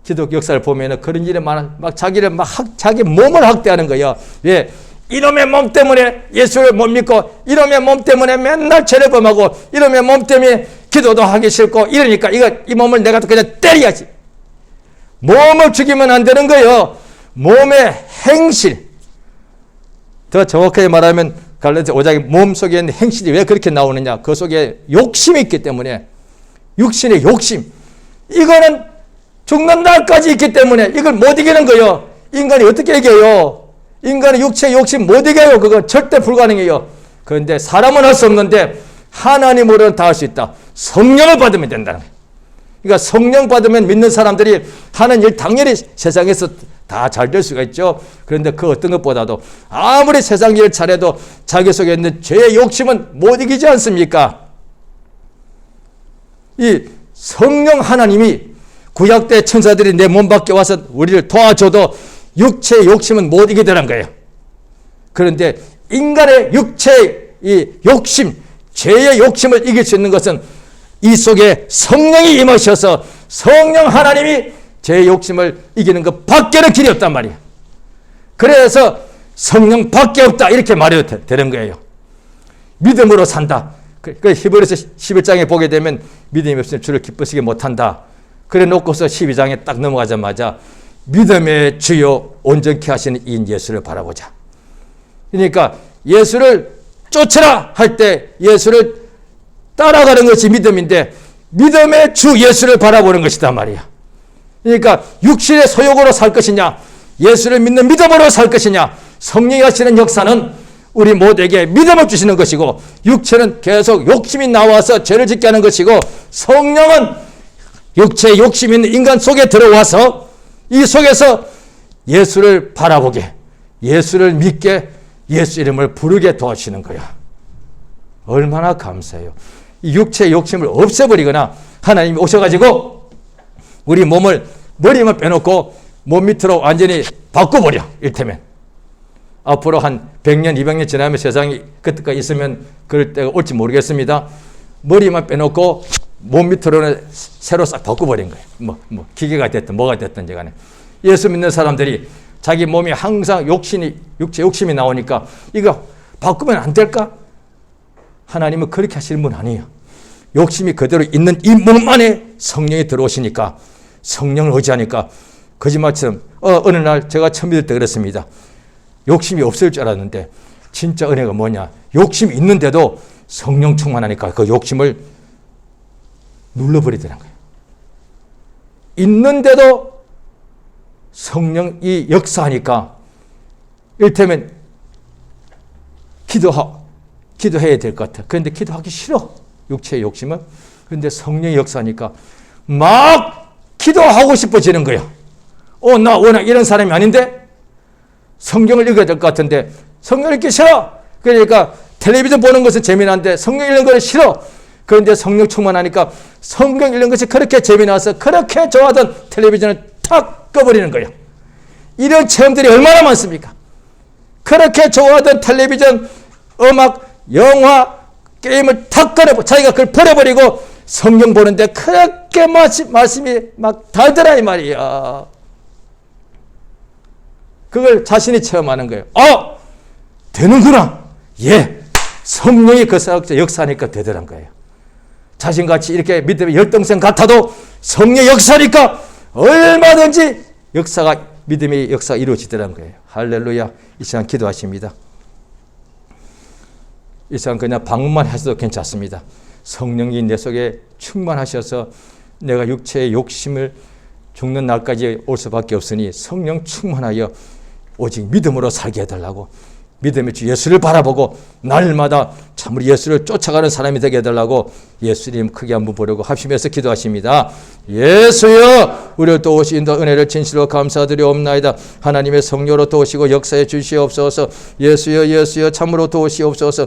기독교 역사를 보면 그런 일이 많아. 막 자기를 막 자기 몸을 학대하는 거예요. 왜? 이놈의 몸 때문에 예수를 못 믿고 이놈의 몸 때문에 맨날 죄를 범하고 이놈의 몸 때문에 기도도 하기 싫고 이러니까 이 몸을 내가 그냥 때려야지. 몸을 죽이면 안 되는 거예요. 몸의 행실. 더 정확하게 말하면 갈라디아 5장의 몸 속에 있는 행실이 왜 그렇게 나오느냐. 그 속에 욕심이 있기 때문에 육신의 욕심. 이거는 죽는 날까지 있기 때문에 이걸 못 이기는 거예요. 인간이 어떻게 이겨요? 인간의 육체의 욕심 못 이겨요. 그건 절대 불가능해요. 그런데 사람은 할 수 없는데 하나님으로는 다 할 수 있다. 성령을 받으면 된다는 거예요. 그러니까 성령 받으면 믿는 사람들이 하는 일 당연히 세상에서 다 잘 될 수가 있죠. 그런데 그 어떤 것보다도 아무리 세상 일을 잘해도 자기 속에 있는 죄의 욕심은 못 이기지 않습니까? 이 성령 하나님이 구약 때 천사들이 내 몸 밖에 와서 우리를 도와줘도 육체의 욕심은 못 이기더란 거예요. 그런데 인간의 육체의 이 욕심, 죄의 욕심을 이길 수 있는 것은 이 속에 성령이 임하셔서 성령 하나님이 죄의 욕심을 이기는 것 밖에는 길이 없단 말이에요. 그래서 성령 밖에 없다 이렇게 말해도 되는 거예요. 믿음으로 산다. 그 히브리서 11장에 보게 되면 믿음이 없으면 주를 기쁘시게 못한다. 그래 놓고서 12장에 딱 넘어가자마자 믿음의 주요 온전케 하시는 이 예수를 바라보자. 그러니까 예수를 쫓으라 할 때 예수를 따라가는 것이 믿음인데 믿음의 주 예수를 바라보는 것이다 말이야. 그러니까 육신의 소욕으로 살 것이냐 예수를 믿는 믿음으로 살 것이냐. 성령이 하시는 역사는 우리 모두에게 믿음을 주시는 것이고 육체는 계속 욕심이 나와서 죄를 짓게 하는 것이고 성령은 육체의 욕심이 있는 인간 속에 들어와서 이 속에서 예수를 바라보게, 예수를 믿게, 예수 이름을 부르게 도와주시는 거야. 얼마나 감사해요. 이 육체의 욕심을 없애버리거나 하나님이 오셔가지고 우리 몸을 머리만 빼놓고 몸 밑으로 완전히 바꿔버려. 일테면 앞으로 한 100년, 200년 지나면 세상이 그때까지 있으면 그럴 때가 올지 모르겠습니다. 머리만 빼놓고 몸 밑으로는 새로 싹 바꿔버린 거예요. 뭐 기계가 됐든 뭐가 됐든지 간에. 예수 믿는 사람들이 자기 몸이 항상 육체 욕심이 나오니까 이거 바꾸면 안 될까? 하나님은 그렇게 하시는 분 아니에요. 욕심이 그대로 있는 이 몸 안에 성령이 들어오시니까, 성령을 의지하니까, 거짓말처럼 어느 날 제가 처음 믿을 때 그랬습니다. 욕심이 없을 줄 알았는데 진짜 은혜가 뭐냐, 욕심이 있는데도 성령 충만하니까 그 욕심을 눌러버리더라는 거예요. 있는데도 성령이 역사하니까, 이를테면 기도해야 될 것 같아. 그런데 기도하기 싫어, 육체의 욕심은. 그런데 성령이 역사하니까 막 기도하고 싶어지는 거예요. 나 워낙 이런 사람이 아닌데 성경을 읽어야 될 것 같은데 성경 읽기 싫어. 그러니까 텔레비전 보는 것은 재미난데 성경 읽는 것은 싫어. 그런데 성령 충만하니까 성경 읽는 것이 그렇게 재미나서 그렇게 좋아하던 텔레비전을 탁 꺼버리는 거예요. 이런 체험들이 얼마나 많습니까? 그렇게 좋아하던 텔레비전, 음악, 영화, 게임을 탁 꺼내고 자기가 그걸 버려버리고 성경 보는데 그렇게 말씀이 막 달더라 이 말이야. 그걸 자신이 체험하는 거예요. 되는구나. 예, 성령이 그 사람한테 역사하니까 되더란 거예요. 자신같이 이렇게 믿음의 열등생 같아도 성령 역사니까 얼마든지 믿음의 역사가 이루어지더란 거예요. 할렐루야. 이 시간 기도하십니다. 이 시간 그냥 방문만 하셔도 괜찮습니다. 성령이 내 속에 충만하셔서 내가 육체의 욕심을 죽는 날까지 올 수밖에 없으니 성령 충만하여 오직 믿음으로 살게 해달라고, 믿음의 주 예수를 바라보고 날마다 참으로 예수를 쫓아가는 사람이 되게 해달라고 예수님 크게 한번 보려고 합심해서 기도하십니다. 예수여, 우리를 도우신다 은혜를 진실로 감사드리옵나이다. 하나님의 성령으로 도우시고 역사해 주시옵소서. 예수여, 예수여, 참으로 도우시옵소서.